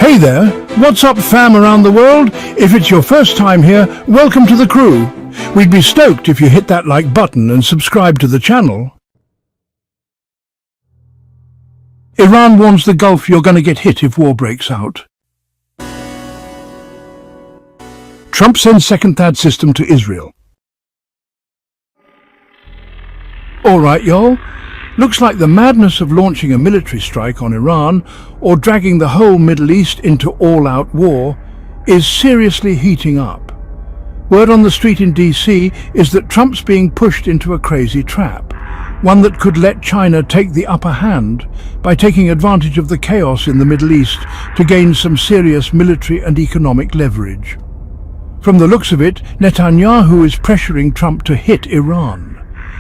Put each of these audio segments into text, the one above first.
Hey there, what's up fam around the world? If it's your first time here, welcome to the crew. We'd be stoked if you hit that like button and subscribe to the channel. Iran warns the Gulf you're going to get hit if war breaks out. Trump sends second THAAD system to Israel. Alright y'all, looks like the madness of launching a military strike on Iran or dragging the whole Middle East into all-out war is seriously heating up. Word on the street in DC is that Trump's being pushed into a crazy trap, one that could let China take the upper hand by taking advantage of the chaos in the Middle East to gain some serious military and economic leverage. From the looks of it, Netanyahu is pressuring Trump to hit Iran.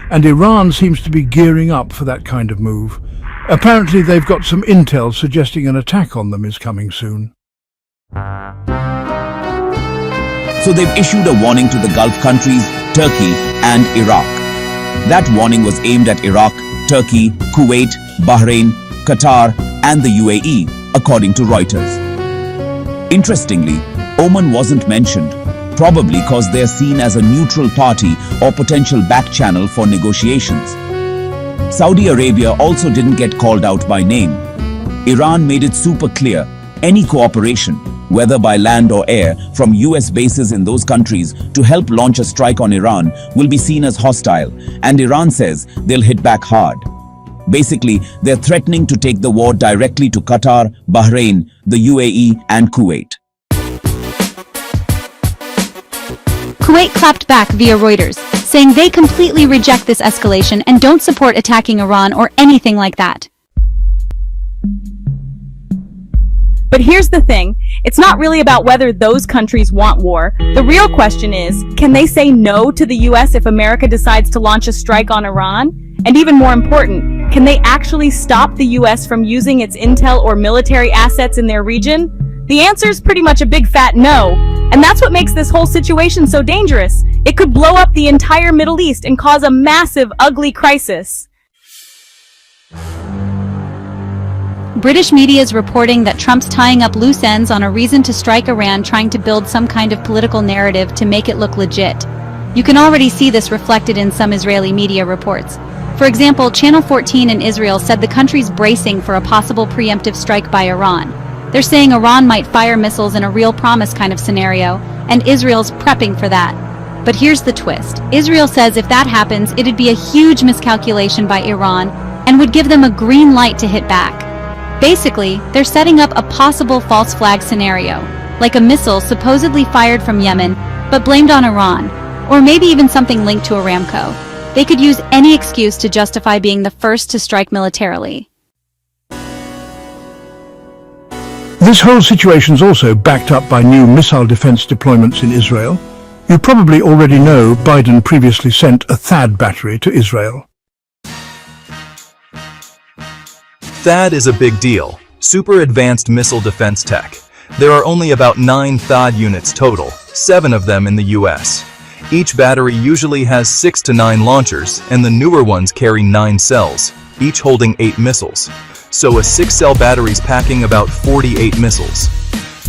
And Iran seems to be gearing up for that kind of move. Apparently they've got some intel suggesting an attack on them is coming soon. So they've issued a warning to the Gulf countries, Turkey and Iraq. That warning was aimed at Iraq, Turkey, Kuwait, Bahrain, Qatar and the UAE, according to Reuters. Interestingly, Oman wasn't mentioned, probably because they're seen as a neutral party or potential back channel for negotiations. Saudi Arabia also didn't get called out by name. Iran made it super clear, any cooperation, whether by land or air, from US bases in those countries to help launch a strike on Iran will be seen as hostile, and Iran says they'll hit back hard. Basically, they're threatening to take the war directly to Qatar, Bahrain, the UAE and Kuwait. Kuwait clapped back via Reuters, saying they completely reject this escalation and don't support attacking Iran or anything like that. But here's the thing, it's not really about whether those countries want war. The real question is, can they say no to the US if America decides to launch a strike on Iran? And even more important, can they actually stop the US from using its intel or military assets in their region? The answer is pretty much a big fat no, and that's what makes this whole situation so dangerous. It could blow up the entire Middle East and cause a massive, ugly crisis. British media is reporting that Trump's tying up loose ends on a reason to strike Iran, trying to build some kind of political narrative to make it look legit. You can already see this reflected in some Israeli media reports. For example, Channel 14 in Israel said the country's bracing for a possible preemptive strike by Iran. They're saying Iran might fire missiles in a real promise kind of scenario, and Israel's prepping for that. But here's the twist. Israel says if that happens, it'd be a huge miscalculation by Iran and would give them a green light to hit back. Basically, they're setting up a possible false flag scenario, like a missile supposedly fired from Yemen, but blamed on Iran, or maybe even something linked to Aramco. They could use any excuse to justify being the first to strike militarily. This whole situation's also backed up by new missile defense deployments in Israel. You probably already know Biden previously sent a THAAD battery to Israel. THAAD is a big deal. Super advanced missile defense tech. There are only about 9 THAAD units total, 7 of them in the US. Each battery usually has 6 to 9 launchers, and the newer ones carry 9 cells, each holding 8 missiles. So a 6-cell battery's packing about 48 missiles.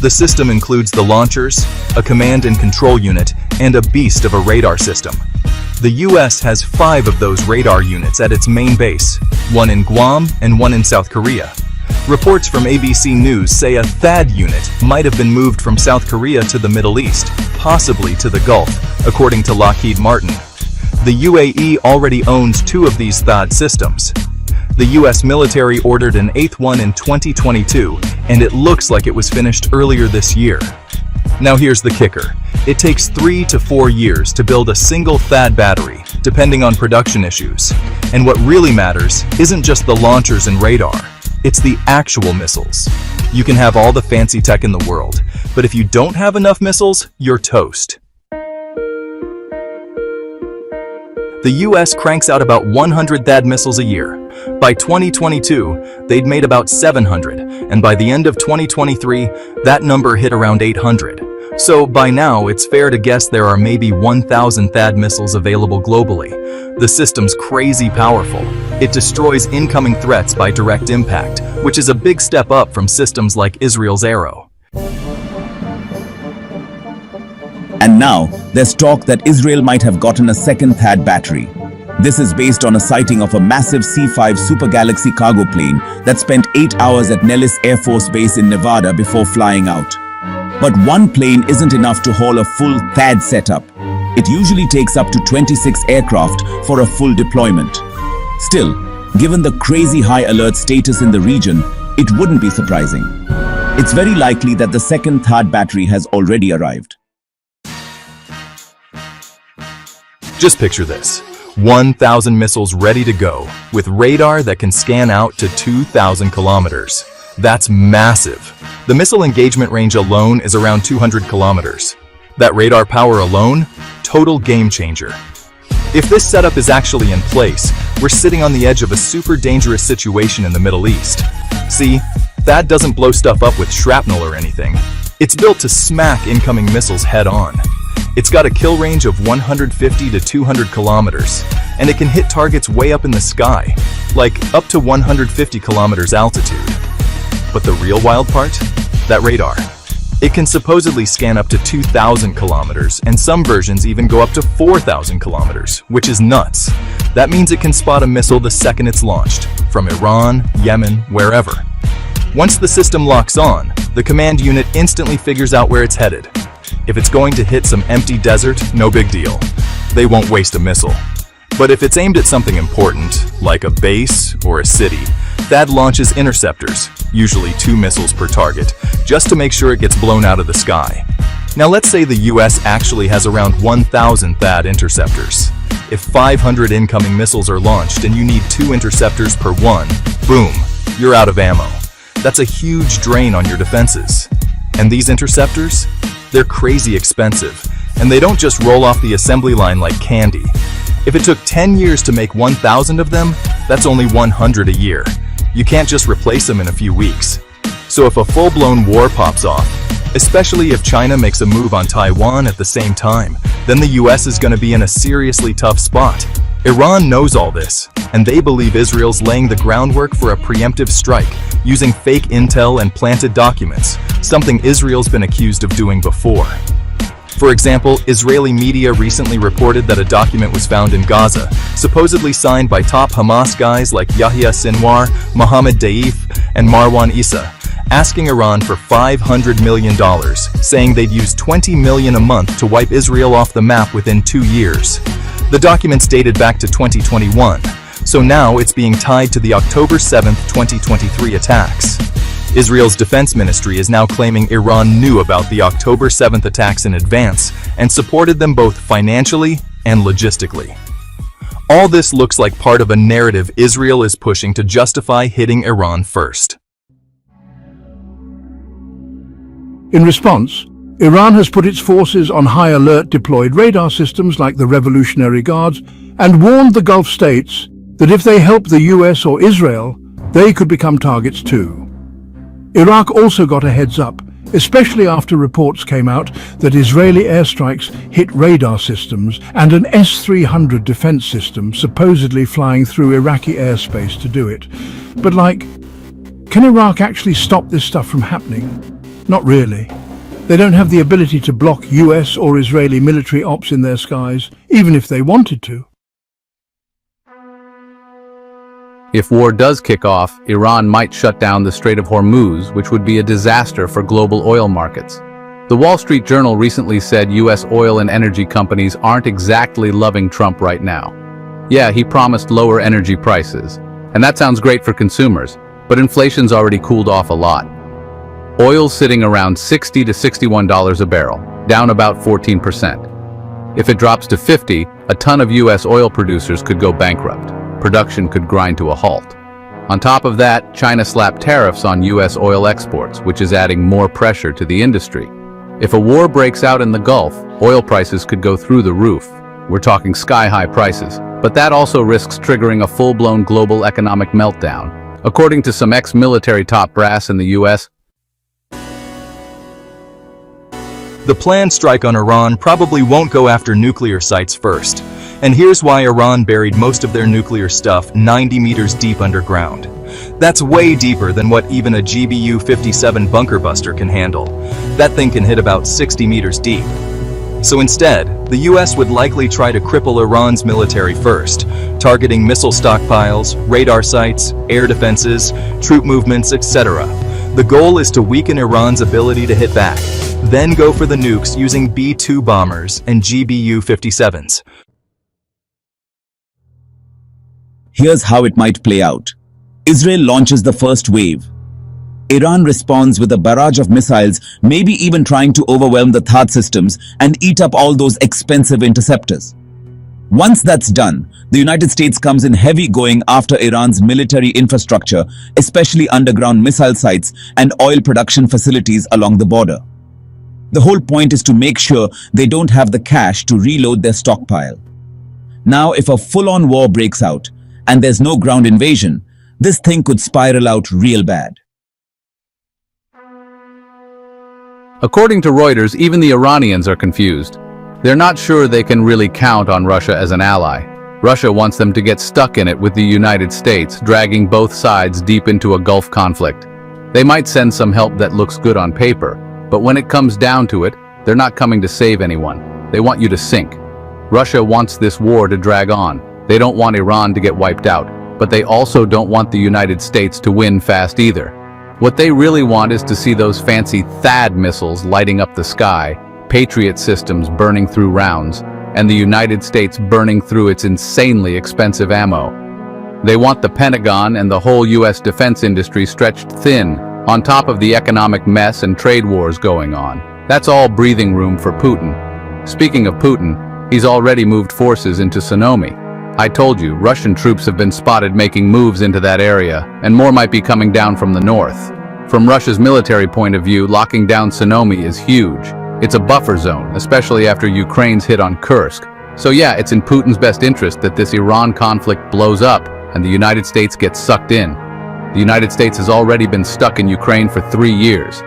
The system includes the launchers, a command and control unit, and a beast of a radar system. The US has 5 of those radar units at its main base, one in Guam and one in South Korea. Reports from ABC News say a THAAD unit might have been moved from South Korea to the Middle East, possibly to the Gulf, according to Lockheed Martin. The UAE already owns 2 of these THAAD systems. The US military ordered an 8th one in 2022, and it looks like it was finished earlier this year. Now here's the kicker. It takes 3 to 4 years to build a single THAAD battery, depending on production issues. And what really matters isn't just the launchers and radar, it's the actual missiles. You can have all the fancy tech in the world, but if you don't have enough missiles, you're toast. The US cranks out about 100 THAAD missiles a year. By 2022, they'd made about 700, and by the end of 2023, that number hit around 800. So by now, it's fair to guess there are maybe 1,000 THAAD missiles available globally. The system's crazy powerful. It destroys incoming threats by direct impact, which is a big step up from systems like Israel's Arrow. And now, there's talk that Israel might have gotten a second THAAD battery. This is based on a sighting of a massive C-5 Super Galaxy cargo plane that spent 8 hours at Nellis Air Force Base in Nevada before flying out. But one plane isn't enough to haul a full THAAD setup. It usually takes up to 26 aircraft for a full deployment. Still, given the crazy high alert status in the region, it wouldn't be surprising. It's very likely that the second THAAD battery has already arrived. Just picture this. 1,000 missiles ready to go, with radar that can scan out to 2,000 kilometers. That's massive. The missile engagement range alone is around 200 kilometers. That radar power alone, total game changer. If this setup is actually in place, we're sitting on the edge of a super dangerous situation in the Middle East. See, THAAD doesn't blow stuff up with shrapnel or anything. It's built to smack incoming missiles head on. It's got a kill range of 150 to 200 kilometers, and it can hit targets way up in the sky, like up to 150 kilometers altitude. But the real wild part? That radar. It can supposedly scan up to 2,000 kilometers, and some versions even go up to 4,000 kilometers, which is nuts. That means it can spot a missile the second it's launched, from Iran, Yemen, wherever. Once the system locks on, the command unit instantly figures out where it's headed. If it's going to hit some empty desert, no big deal. They won't waste a missile. But if it's aimed at something important, like a base or a city, THAAD launches interceptors, usually 2 missiles per target, just to make sure it gets blown out of the sky. Now let's say the US actually has around 1,000 THAAD interceptors. If 500 incoming missiles are launched and you need 2 interceptors per one, boom, you're out of ammo. That's a huge drain on your defenses. And these interceptors? They're crazy expensive, and they don't just roll off the assembly line like candy. If it took 10 years to make 1,000 of them, that's only 100 a year. You can't just replace them in a few weeks. So if a full-blown war pops off, especially if China makes a move on Taiwan at the same time, then the US is going to be in a seriously tough spot. Iran knows all this, and they believe Israel's laying the groundwork for a preemptive strike, using fake intel and planted documents, something Israel's been accused of doing before. For example, Israeli media recently reported that a document was found in Gaza, supposedly signed by top Hamas guys like Yahya Sinwar, Mohammed Daif, and Marwan Issa, asking Iran for $500 million, saying they'd use $20 million a month to wipe Israel off the map within 2 years. The documents dated back to 2021, so now it's being tied to the October 7, 2023 attacks. Israel's defense ministry is now claiming Iran knew about the October 7th attacks in advance and supported them both financially and logistically. All this looks like part of a narrative Israel is pushing to justify hitting Iran first. In response, Iran has put its forces on high alert deployed radar systems like the Revolutionary Guards and warned the Gulf states that if they help the US or Israel, they could become targets too. Iraq also got a heads up, especially after reports came out that Israeli airstrikes hit radar systems and an S-300 defense system supposedly flying through Iraqi airspace to do it. But can Iraq actually stop this stuff from happening? Not really. They don't have the ability to block US or Israeli military ops in their skies, even if they wanted to. If war does kick off, Iran might shut down the Strait of Hormuz, which would be a disaster for global oil markets. The Wall Street Journal recently said US oil and energy companies aren't exactly loving Trump right now. Yeah, he promised lower energy prices, and that sounds great for consumers, but inflation's already cooled off a lot. Oil's sitting around $60 to $61 a barrel, down about 14%. If it drops to $50, a ton of US oil producers could go bankrupt. Production could grind to a halt. On top of that, China slapped tariffs on US oil exports, which is adding more pressure to the industry. If a war breaks out in the Gulf, oil prices could go through the roof. We're talking sky-high prices. But that also risks triggering a full-blown global economic meltdown. According to some ex-military top brass in the US, The planned strike on Iran probably won't go after nuclear sites first. And here's why Iran buried most of their nuclear stuff 90 meters deep underground. That's way deeper than what even a GBU-57 bunker buster can handle. That thing can hit about 60 meters deep. So instead, the US would likely try to cripple Iran's military first, targeting missile stockpiles, radar sites, air defenses, troop movements, etc. The goal is to weaken Iran's ability to hit back, then go for the nukes using B-2 bombers and GBU-57s. Here's how it might play out. Israel launches the first wave. Iran responds with a barrage of missiles, maybe even trying to overwhelm the THAAD systems and eat up all those expensive interceptors. Once that's done, the United States comes in heavy going after Iran's military infrastructure, especially underground missile sites and oil production facilities along the border. The whole point is to make sure they don't have the cash to reload their stockpile. Now, if a full-on war breaks out and there's no ground invasion, this thing could spiral out real bad. According to Reuters, even the Iranians are confused. They're not sure they can really count on Russia as an ally. Russia wants them to get stuck in it with the United States, dragging both sides deep into a Gulf conflict. They might send some help that looks good on paper, but when it comes down to it, they're not coming to save anyone. They want you to sink. Russia wants this war to drag on. They don't want Iran to get wiped out, but they also don't want the United States to win fast either. What they really want is to see those fancy THAAD missiles lighting up the sky, Patriot systems burning through rounds, and the United States burning through its insanely expensive ammo. They want the Pentagon and the whole US defense industry stretched thin, on top of the economic mess and trade wars going on. That's all breathing room for Putin. Speaking of Putin, he's already moved forces into Sonomy. I told you, Russian troops have been spotted making moves into that area, and more might be coming down from the north. From Russia's military point of view, locking down Sonomy is huge. It's a buffer zone, especially after Ukraine's hit on Kursk. So yeah, it's in Putin's best interest that this Iran conflict blows up and the United States gets sucked in. The United States has already been stuck in Ukraine for 3 years.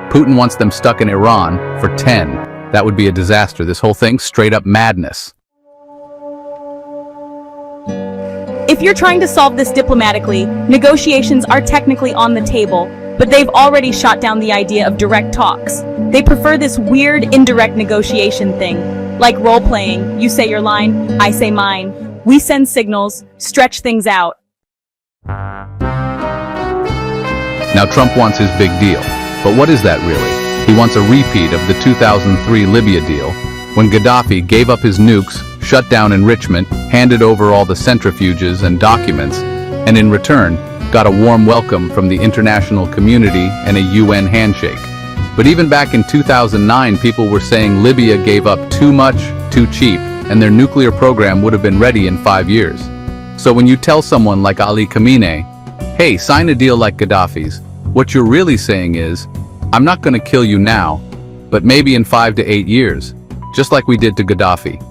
Putin wants them stuck in Iran for 10. That would be a disaster. This whole thing, straight up madness. If you're trying to solve this diplomatically, negotiations are technically on the table, but they've already shot down the idea of direct talks. They prefer this weird indirect negotiation thing, like role-playing. You say your line, I say mine. We send signals, stretch things out. Now Trump wants his big deal. But what is that really? He wants a repeat of the 2003 Libya deal, when Gaddafi gave up his nukes, shut down enrichment, handed over all the centrifuges and documents, and in return, got a warm welcome from the international community and a UN handshake. But even back in 2009, people were saying Libya gave up too much, too cheap, and their nuclear program would have been ready in 5 years. So when you tell someone like Ali Khamenei, hey, sign a deal like Gaddafi's, what you're really saying is, I'm not going to kill you now, but maybe in 5 to 8 years, just like we did to Gaddafi.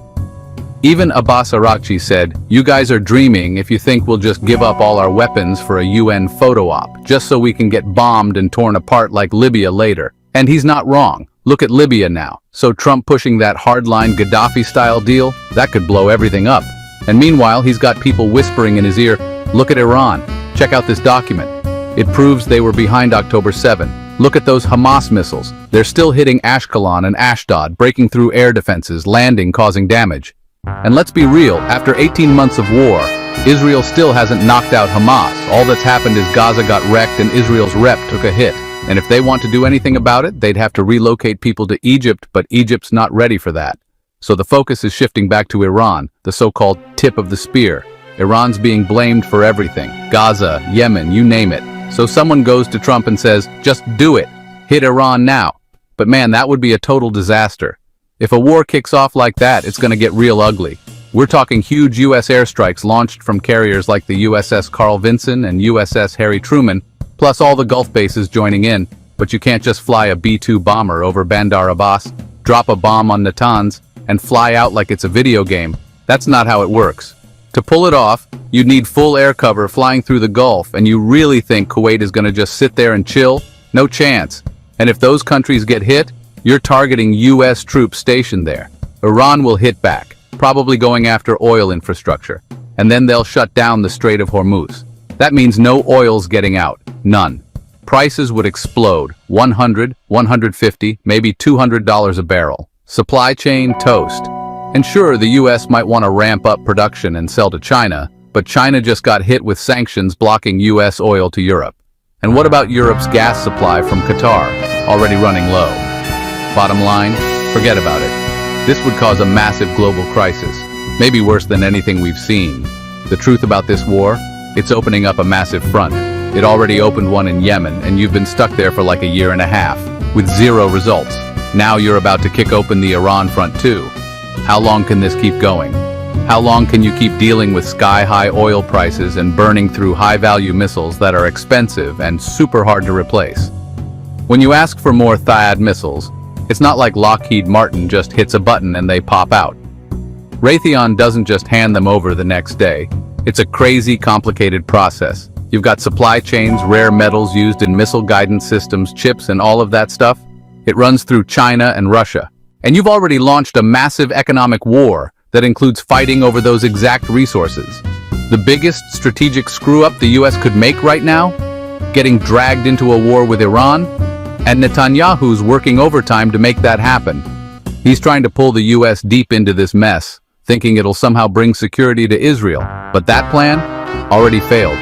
Even Abbas Araghchi said, you guys are dreaming if you think we'll just give up all our weapons for a UN photo op, just so we can get bombed and torn apart like Libya later. And he's not wrong. Look at Libya now. So Trump pushing that hardline Gaddafi-style deal, that could blow everything up. And meanwhile, he's got people whispering in his ear, look at Iran, check out this document. It proves they were behind October 7. Look at those Hamas missiles. They're still hitting Ashkelon and Ashdod, breaking through air defenses, landing, causing damage. And let's be real, after 18 months of war, Israel still hasn't knocked out Hamas. All that's happened is Gaza got wrecked and Israel's rep took a hit. And if they want to do anything about it, they'd have to relocate people to Egypt, but Egypt's not ready for that. So the focus is shifting back to Iran, the so-called tip of the spear. Iran's being blamed for everything. Gaza, Yemen, you name it. So someone goes to Trump and says, just do it. Hit Iran now. But man, that would be a total disaster. If a war kicks off like that, it's going to get real ugly. We're talking huge U.S. airstrikes launched from carriers like the USS Carl Vinson and USS Harry Truman, plus all the Gulf bases joining in. But you can't just fly a B-2 bomber over Bandar Abbas, drop a bomb on Natanz, and fly out like it's a video game. That's not how it works. To pull it off, you'd need full air cover flying through the Gulf, and you really think Kuwait is going to just sit there and chill? No chance. And if those countries get hit, you're targeting U.S. troops stationed there. Iran will hit back, probably going after oil infrastructure, and then they'll shut down the Strait of Hormuz. That means no oil's getting out. None. Prices would explode. $100, $150, maybe $200 a barrel. Supply chain toast. And sure, the US might want to ramp up production and sell to China, but China just got hit with sanctions blocking US oil to Europe. And what about Europe's gas supply from Qatar, already running low? Bottom line, forget about it. This would cause a massive global crisis, maybe worse than anything we've seen. The truth about this war? It's opening up a massive front. It already opened one in Yemen, and you've been stuck there for like a year and a half, with zero results. Now you're about to kick open the Iran front too. How long can this keep going? How long can you keep dealing with sky-high oil prices and burning through high-value missiles that are expensive and super hard to replace? When you ask for more THAAD missiles, it's not like Lockheed Martin just hits a button and they pop out. Raytheon doesn't just hand them over the next day. It's a crazy, complicated process. You've got supply chains, rare metals used in missile guidance systems, chips, and all of that stuff. It runs through China and Russia. And you've already launched a massive economic war that includes fighting over those exact resources. The biggest strategic screw-up the US could make right now? Getting dragged into a war with Iran? And Netanyahu's working overtime to make that happen. He's trying to pull the US deep into this mess, thinking it'll somehow bring security to Israel. But that plan already failed.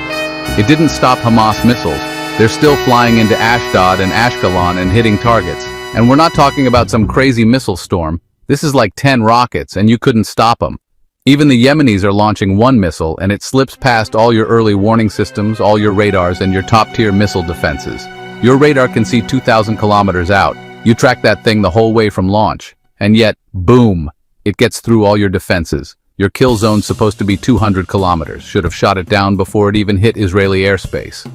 It didn't stop Hamas missiles. They're still flying into Ashdod and Ashkelon and hitting targets. And we're not talking about some crazy missile storm. This is like 10 rockets, and you couldn't stop them. Even the Yemenis are launching one missile, and it slips past all your early warning systems, all your radars, and your top-tier missile defenses. Your radar can see 2,000 kilometers out. You track that thing the whole way from launch. And yet, boom, it gets through all your defenses. Your kill zone's supposed to be 200 kilometers. Should have shot it down before it even hit Israeli airspace.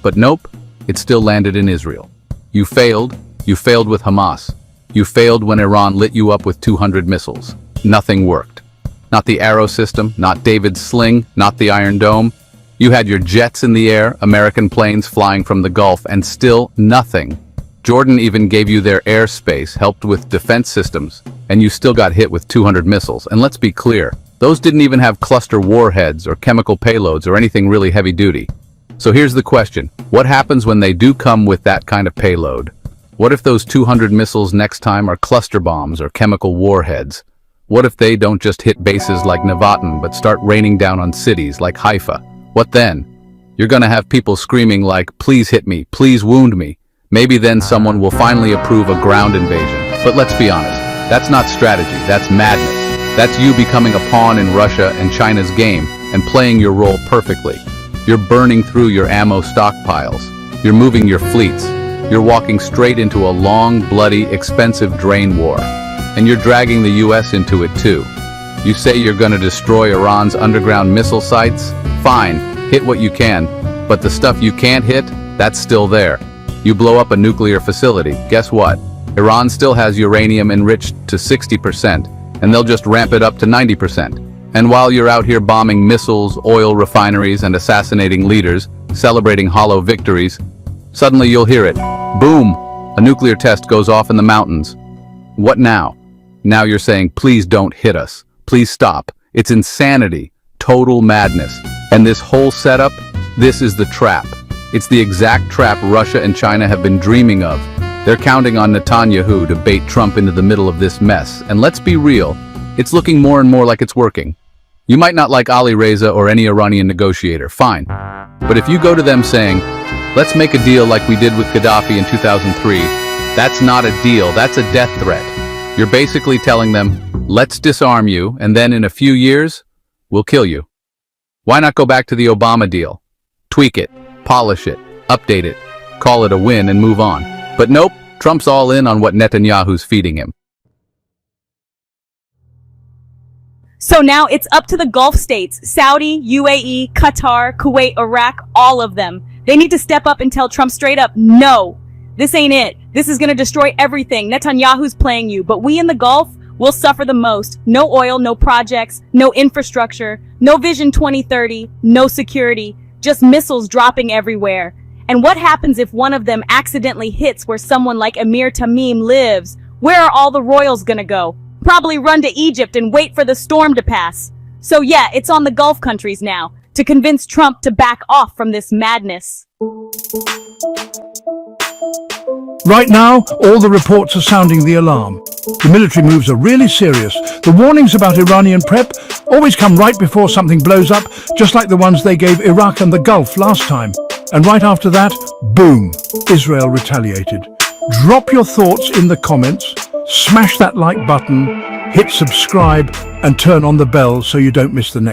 But nope, it still landed in Israel. You failed with Hamas. You failed when Iran lit you up with 200 missiles. Nothing worked. Not the Arrow system, not David's sling, not the Iron Dome. You had your jets in the air, American planes flying from the Gulf, and still nothing. Jordan even gave you their airspace, helped with defense systems, and you still got hit with 200 missiles. And let's be clear, those didn't even have cluster warheads or chemical payloads or anything really heavy duty. So here's the question. What happens when they do come with that kind of payload? What if those 200 missiles next time are cluster bombs or chemical warheads? What if they don't just hit bases like Nevatim, but start raining down on cities like Haifa? What then? You're gonna have people screaming like, please hit me, please wound me. Maybe then someone will finally approve a ground invasion. But let's be honest, that's not strategy, that's madness. That's you becoming a pawn in Russia and China's game and playing your role perfectly. You're burning through your ammo stockpiles. You're moving your fleets. You're walking straight into a long, bloody, expensive drain war. And you're dragging the US into it too. You say you're gonna destroy Iran's underground missile sites? Fine, hit what you can. But the stuff you can't hit, that's still there. You blow up a nuclear facility, guess what? Iran still has uranium enriched to 60%, and they'll just ramp it up to 90%. And while you're out here bombing missiles, oil refineries, and assassinating leaders, celebrating hollow victories, suddenly you'll hear it. Boom! A nuclear test goes off in the mountains. What now? Now you're saying, please don't hit us. Please stop. It's insanity. Total madness. And this whole setup, this is the trap. It's the exact trap Russia and China have been dreaming of. They're counting on Netanyahu to bait Trump into the middle of this mess. And let's be real, it's looking more and more like it's working. You might not like Ali Reza or any Iranian negotiator, fine. But if you go to them saying, let's make a deal like we did with Gaddafi in 2003, that's not a deal, that's a death threat. You're basically telling them, let's disarm you, and then in a few years, we'll kill you. Why not go back to the Obama deal? Tweak it, polish it, update it, call it a win and move on. But nope, Trump's all in on what Netanyahu's feeding him. So now it's up to the Gulf states, Saudi, UAE, Qatar, Kuwait, Iraq, all of them. They need to step up and tell Trump straight up, no, this ain't it. This is going to destroy everything. Netanyahu's playing you, but we in the Gulf will suffer the most. No oil, no projects, no infrastructure, no Vision 2030, no security, just missiles dropping everywhere. And what happens if one of them accidentally hits where someone like Emir Tamim lives? Where are all the royals gonna go? Probably run to Egypt and wait for the storm to pass. So yeah, it's on the Gulf countries now. to convince Trump to back off from this madness. Right now, all the reports are sounding the alarm. The military moves are really serious. The warnings about Iranian prep always come right before something blows up, just like the ones they gave Iraq and the Gulf last time. And right after that, boom, Israel retaliated. Drop your thoughts in the comments, smash that like button, hit subscribe, and turn on the bell so you don't miss the next.